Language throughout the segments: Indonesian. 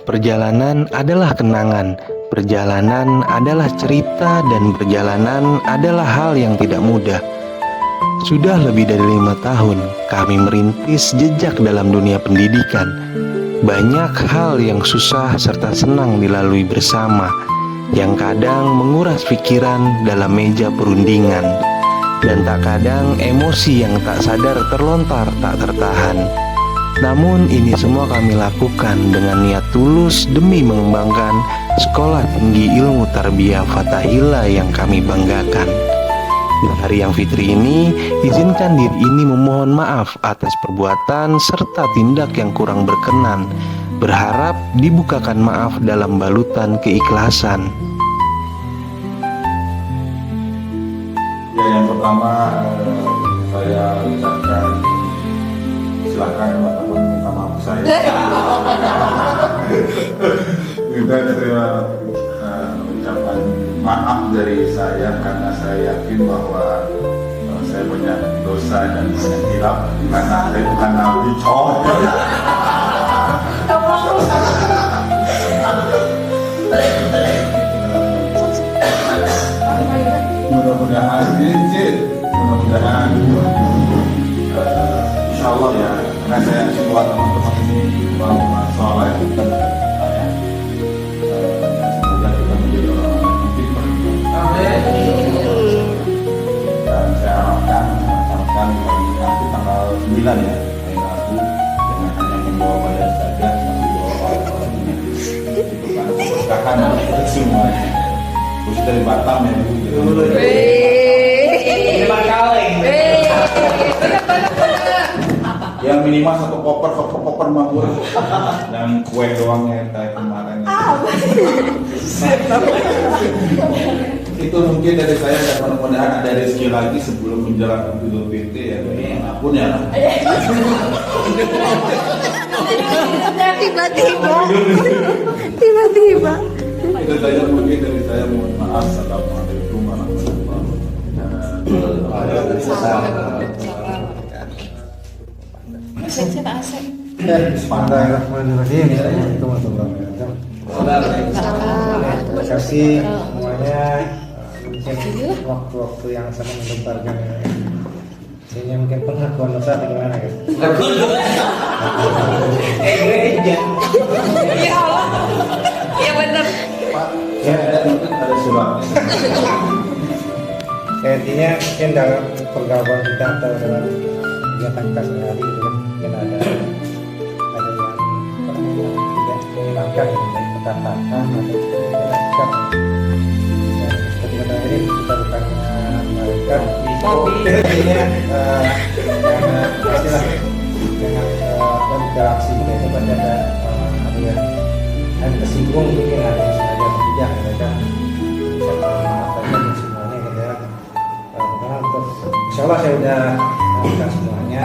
Perjalanan adalah kenangan, perjalanan adalah cerita, dan perjalanan adalah hal yang tidak mudah. Sudah lebih dari 5 tahun kami merintis jejak dalam dunia pendidikan. Banyak hal yang susah serta senang dilalui bersama, yang kadang menguras pikiran dalam meja perundingan, dan tak kadang emosi yang tak sadar terlontar tak tertahan. Namun ini semua kami lakukan dengan niat tulus demi mengembangkan Sekolah Tinggi Ilmu Tarbiyah Fathahillah yang kami banggakan. Di hari yang fitri ini, izinkan diri ini memohon maaf atas perbuatan serta tindak yang kurang berkenan. Berharap dibukakan maaf dalam balutan keikhlasan. Ya, yang pertama saya ucapkan silakan teman-teman minta maaf saya. Kita terima ucapan maaf dari saya karena saya yakin bahwa saya banyak dosa dan banyak hilaf karena saya bukan nabi mudah-mudahan mudah-mudahan insya Allah ya, karena saya semua teman-teman ini orang-orang soleh dan semoga kita menjadi orang-orang yang pintar. Dan saya harapkan nanti tanggal 9 ya, hari Rabu, jangan hanya membawa badan saja, tapi bawa orang-orang yang berkeberkahan untuk semuanya. Khusus dari Batam ya Bu. Yang minimal satu koper mabur dan kue doang ya kayak kemarin. Itu mungkin dari saya, dan mudah-mudahan ada rezeki lagi sebelum menjelang Idul Fitri ya. Ini apapun ya. Tiba-tiba. Itu saja mungkin dari saya, mohon maaf. Assalamualaikum warahmatullahi wabarakatuh. Bismillahirrahmanirrahim. Assalamualaikum warahmatullahi wabarakatuh. Terima kasih semuanya. Mungkin waktu-waktu yang sangat menggemparkan ini mungkin pengakuan dosa atau gimana kan? Ya Allah. Ya benar. Ya, mungkin ada surat. Intinya mungkin dalam pergaulan kita atau dalam kegiatan kita sehari itu kan mungkin ada yang tidak menyenangkan dari perkataan atau sikap. Dan ketika ini kita bukan mereka intinya pastilah dengan berinteraksi kita itu pasti ada yang tersinggung, mungkin ada yang sengaja tidak, mereka bisa memaafkan semuanya gitu ya. Untuk insya Allah saya udah melakukan semuanya.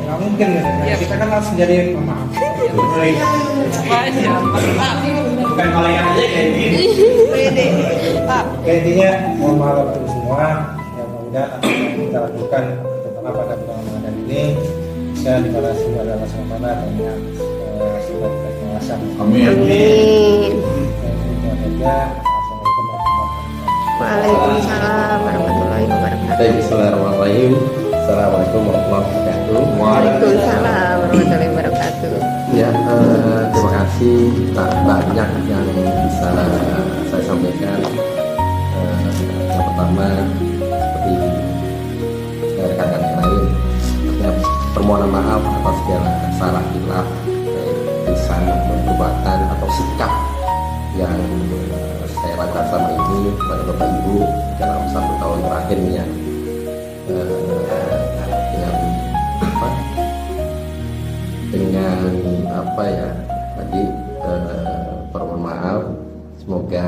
Nggak mungkin ya. Kita kan harus menjadi pemaaf. Bukan malaikat aja kayak gini. Intinya mohon maaf untuk semua yang mudah kita lakukan terutama pada bulan Ramadan ini bisa dibalas kepada Allah SWT dengan sebuah keikhlasan. Amin. Waalaikumsalam warahmatullahi wabarakatuh. Bismillahirrahmanirrahim. Assalamualaikum warahmatullahi wabarakatuh. Waalaikumsalam warahmatullahi wabarakatuh. Ya, terima kasih. Tak banyak yang bisa saya sampaikan. Yang pertama, seperti rekan-rekan yang lain, permohonan maaf atas segala salah hilaf, lisan, perbuatan atau sikap yang saya lakukan selama ini kepada Bapak Ibu dalam 1 tahun terakhir ini ya, dengan apa ya tadi, permohonan maaf, semoga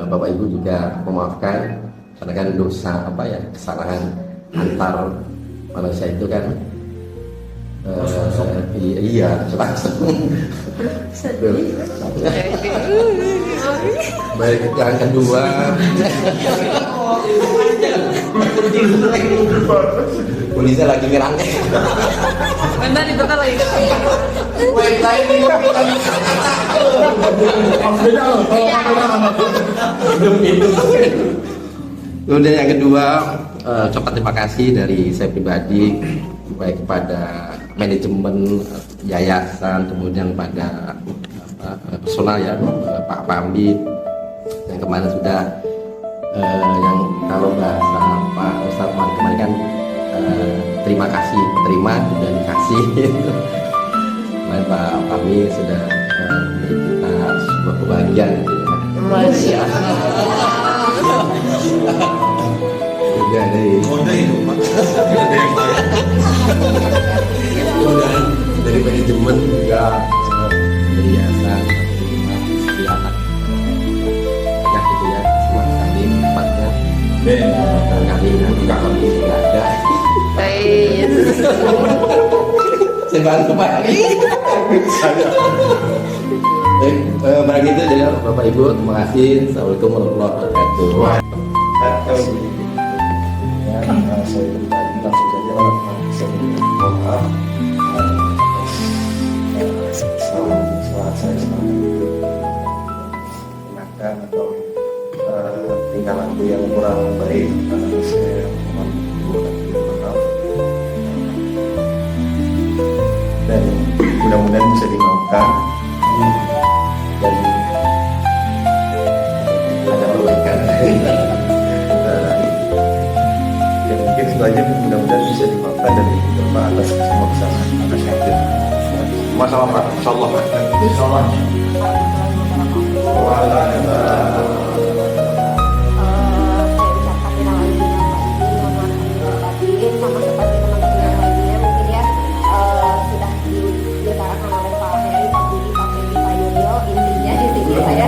Bapak Ibu juga memaafkan karena kan dosa apa ya, kesalahan antar manusia itu kan iya langsung baik yang kedua polisi lagi nyerang. Bentar dibentar lagi. Kemudian yang kedua, ucapan terima kasih dari saya pribadi baik kepada manajemen yayasan, kemudian pada personal ya, Pak Pambi yang kemarin sudah yang kalau bahasa Pak Ustadz kemarin kan terima kasih, terima dan kasih. Kemarin Pak Pambi sudah memberi kita sebuah kebahagiaan gitu ya. Masya Allah. Juga dari dari manajemen juga dari yayasan banyak gitu ya, semua sekali tempatnya kali nanti kami nggak ada Baik. saya bantu Pak. Baik, itu jadi Bapak Ibu, terima kasih. Assalamualaikum warahmatullahi wabarakatuh. Saya pribadi langsung saja saya mohon maaf atas kesalahan saya selama itu, tindakan atau tingkah laku yang kurang baik. Saya mohon maaf dan mudah-mudahan bisa dimaafkan dan Ada perbaikan. ya mungkin itu aja, mudah-mudahan bisa dimaafkan dan bermanfaat atas semua kesalahan atas yang Masalah Pak, insyaallah. Insyaallah. Sama seperti teman-teman yang lainnya mungkin ya sudah diutarakan oleh Pak Heri, Pak Budi, Pak Fendi, Pak Yoyo. Intinya di sini saya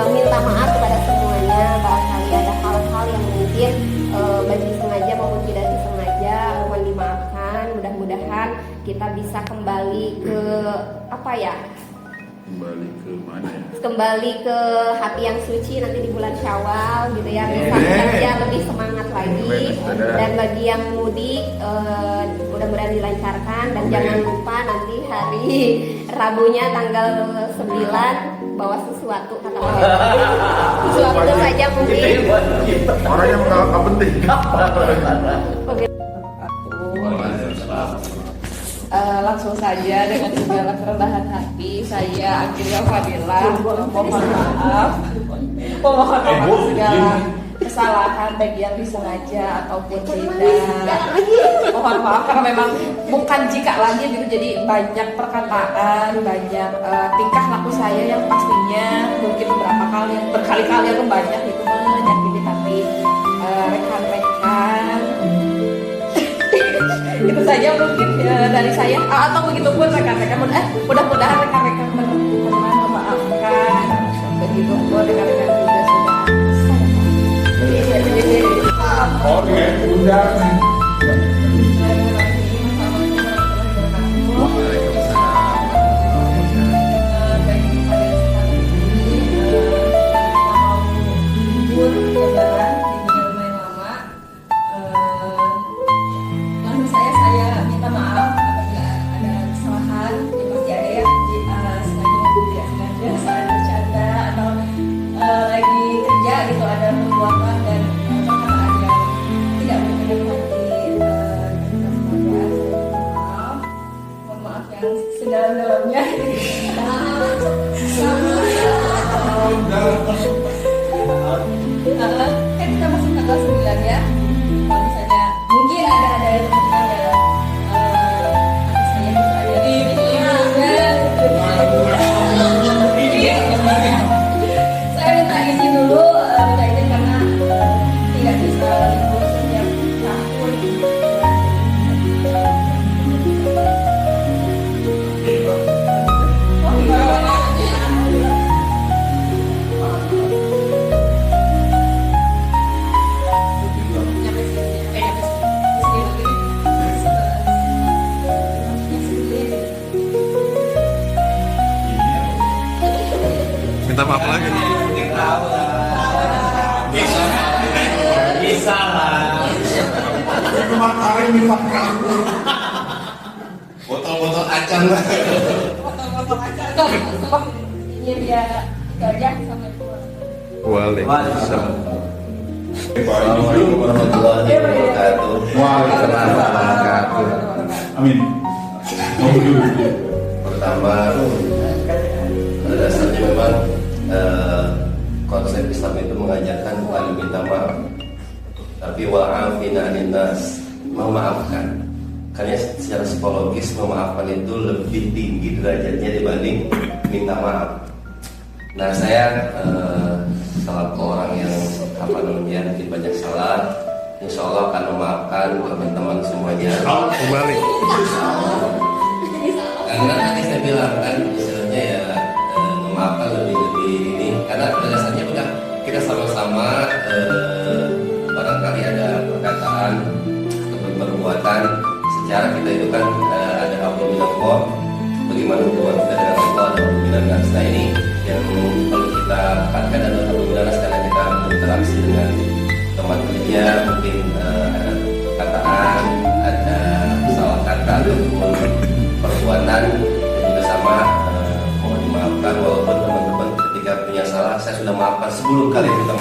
minta maaf kepada semuanya, barangkali ada hal-hal yang mungkin baik disengaja maupun tidak disengaja, mohon dimaafkan. Mudah-mudahan kita bisa kembali ke apa ya? Kembali ke mana ya? Kembali ke hati yang suci nanti di bulan Syawal gitu ya, bisa bekerja lebih semangat lagi. Dan bagi yang mudik mudah-mudahan dilancarkan dan jangan lupa nanti hari Rabunya tanggal 9 bawa sesuatu kata Pak Heri. Sesuatu saja mungkin. Orang yang nggak penting. Langsung saja dengan segala kerendahan hati saya Akhirnya Fadila mohon maaf atas segala kesalahan baik yang disengaja ataupun tidak. Mohon maaf karena memang bukan jika lagi gitu, jadi banyak perkataan, banyak tingkah laku saya yang pastinya mungkin berkali-kali atau banyak itu menyakiti hati rekan-rekan. Itu saja mungkin dari saya, atau begitu pun rekan-rekan mudah-mudahan rekan-rekan pernah memaafkan, begitu pun rekan-rekan juga sudah Oke, udah. Saya minta maaf apabila ada kesalahan, ya pasti ada ya, sengaja maupun tidak sengaja, saat bercanda atau lagi kerja gitu ada perbuatan dan perkataan yang tidak berkenan hati. Semoga saya mohon maaf yang sedalam-dalamnya. Kan kita masuk tanggal 9 ya. Kalau misalnya mungkin ada yang terkenal dalam atas saya gitu ada di saya minta izin dulu, minta izin karena tidak bisa libur setiap tahun. Minta maaf lagi. Bisa lah. Kemarin dimakan. Botol-botol acan lah. Foto-foto aja. Ini dia gajah sama ibu. Waalaikumsalam. Assalamualaikum warahmatullahi wabarakatuh. Waalaikumsalam wabarakatuh. Amin. Mau dulu. Pertama, pada dasarnya memang konsep Islam itu mengajarkan bukan meminta maaf, tapi wa'afina aninnas, memaafkan. Karena secara psikologis memaafkan itu lebih tinggi derajatnya dibanding minta maaf. Nah, saya selaku orang yang mungkin banyak salah, insya Allah akan memaafkan teman-teman semuanya. Kembali. Karena tadi saya bilang kan istilahnya ya memaafkan lebih ini, karena pada dasarnya udah kita sama-sama barangkali ada perkataan atau perbuatan secara kita itu kan ada hablum minallah, bagaimana hubungan kita dengan Allah dan hablum minannas. Nah, ini yang perlu kita tekankan adalah hablum minannas, karena kita berinteraksi dengan teman kerja, mungkin ada perkataan, ada salah kata ataupun perbuatan dan juga sama mohon dimaafkan, walaupun teman-teman ketika punya salah saya sudah maafkan 10 kali kita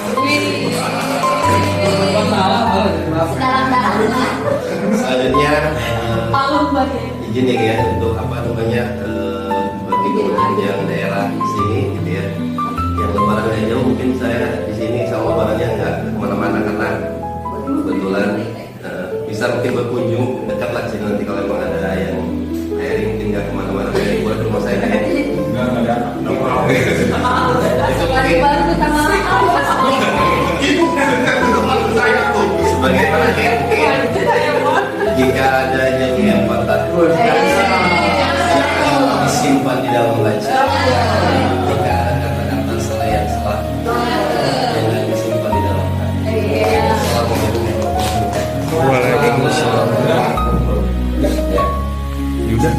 selanjutnya izin ya untuk bagi pengunjung daerah di sini gitu ya, yang lebaran jauh mungkin saya di sini sama lebarannya nggak kemana-mana karena kebetulan bisa mungkin berkunjung dekatlah sini, nanti kalau memang ada yang mungkin nggak kemana-mana kayak buat rumah saya Enggak ada. itu mungkin Baru kita Itu teman saya tuh. sebagai terakhir mungkin jika ada yang patah disimpan di dalam laci, jika ada kata-kata salah yang salah jangan disimpan di dalam hati. Assalamualaikum Waalaikumsalam. Yuda,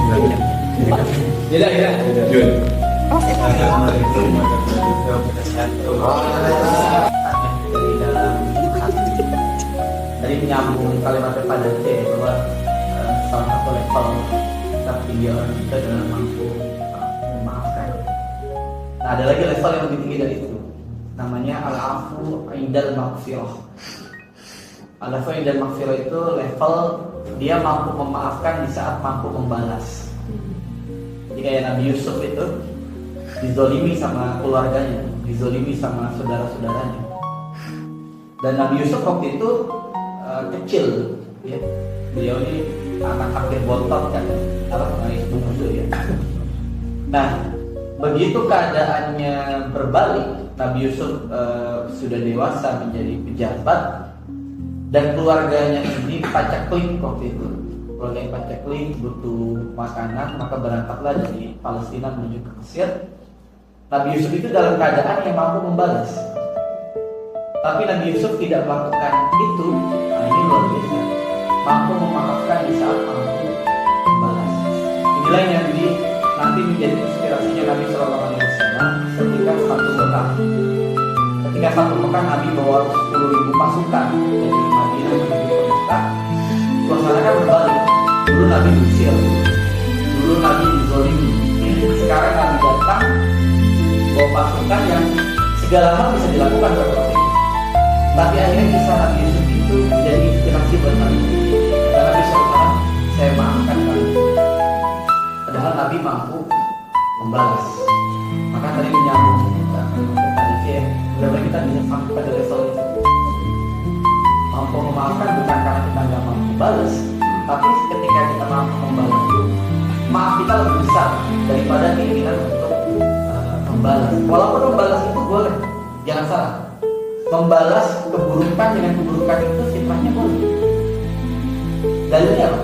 Jun. Dari dalam hati, dari menyambung kalimatnya pada C, bahwa salah satu level tertinggi orang kita adalah mampu memaafkan. Nah, ada lagi level yang lebih tinggi dari itu, namanya al-afu indal maghfirah. Al-afu indal maghfirah itu level dia mampu memaafkan di saat mampu membalas. Jadi kayak Nabi Yusuf itu dizolimi sama keluarganya, dizolimi sama saudara-saudaranya. Dan Nabi Yusuf waktu itu kecil, ya. Beliau ini anak kafir bontot kan, bungsu ya. Nah, begitu keadaannya berbalik, Nabi Yusuf sudah dewasa menjadi pejabat dan keluarganya ini pacaklik waktu itu. Keluarga yang pacaklik butuh makanan, maka berangkatlah dari Palestina menuju ke Mesir. Nabi Yusuf itu dalam keadaan yang mampu membalas, tapi Nabi Yusuf tidak melakukan itu. Nah, ini luar biasa, mampu memaafkan di saat mampu membalas. Inilah yang nanti menjadi inspirasinya Nabi Shallallahu Alaihi Wasallam ketika satu Mekah Nabi bawa 10.000 pasukan dari Madinah menuju ke Mekah. Suasana kan berbalik. Dulu Nabi diusir, dulu Nabi dizolimi. Sekarang Nabi datang bawa pasukan yang segala hal bisa dilakukan oleh Nabi. Tapi akhirnya kisah Nabi Yusuf itu jadi inspirasi buat Nabi. Karena Nabi SAW, saya maafkan kamu. Padahal Nabi mampu membalas. Maka tadi menyambung ya, mudah-mudahan kita bisa sampai pada level itu. Mampu memaafkan bukan karena kita nggak mampu balas, tapi ketika kita mampu membalas itu, maaf kita lebih besar daripada keinginan untuk membalas. Walaupun membalas itu boleh, jangan salah. Membalas keburukan dengan keburukan itu sifatnya boleh. Dalilnya apa?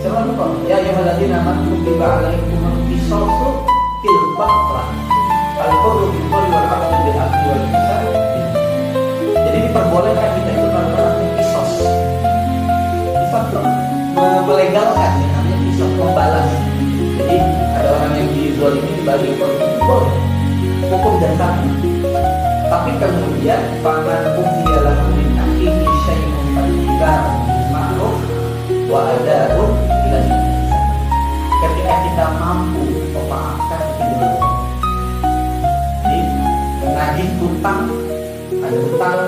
Siapa lupa? Ya ayyuhalladzina amanu kutiba alaikumul qisasu fil qatl. Al-qurru bil qawli wal 'adlu bil 'adli wal ihsan. Jadi diperbolehkan kita itu melakukan qisas. Qisas itu melegalkan, ya, namanya qisas membalas. Jadi ada orang yang dizalimi dibalik boleh. Hukum dasarnya. Tapi kemudian paman ufiyalahu min akhihi syai'un fadhikar ma'ruf wa ada'un ila ihsan. Ketika kita mampu memaafkan itu. Jadi menagih hutang, ada hutang,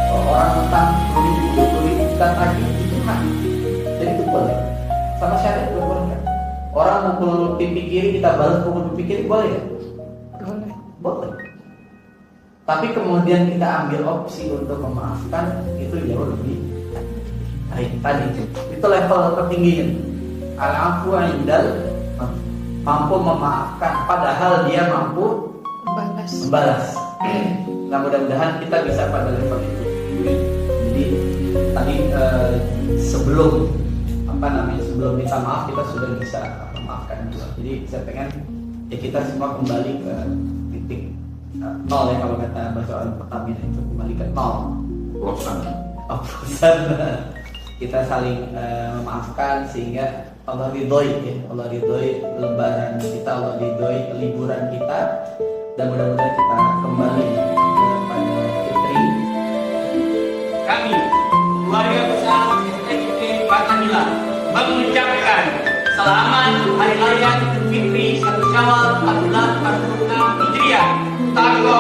orang hutang 10.000, 20.000 kita tagih itu hak. Jadi itu boleh. Sama syariat boleh kan? Orang mukul pipi kiri kita balas pukul pipi kiri boleh ya? Boleh. Tapi kemudian kita ambil opsi untuk memaafkan, itu jauh lebih baik. Tadi itu level tertingginya. Al-afu indal, mampu memaafkan padahal dia mampu membalas. Nah, mudah-mudahan kita bisa pada level itu. Jadi tadi sebelum sebelum minta maaf kita sudah bisa memaafkan juga. Jadi saya pengen ya kita semua kembali ke titik nol ya, kalau kata bahasa orang Pertamina itu kembali ke nol. Oplosan. Kita saling memaafkan sehingga Allah ridhoi ya. Allah ridhoi lebaran kita, Allah ridhoi liburan kita, dan mudah-mudahan kita kembali kepada fitri. Kami keluarga besar STIP Fathahila mengucapkan selamat Hari Raya Idul Fitri 1 Syawal 1446 Hijriah. Takwa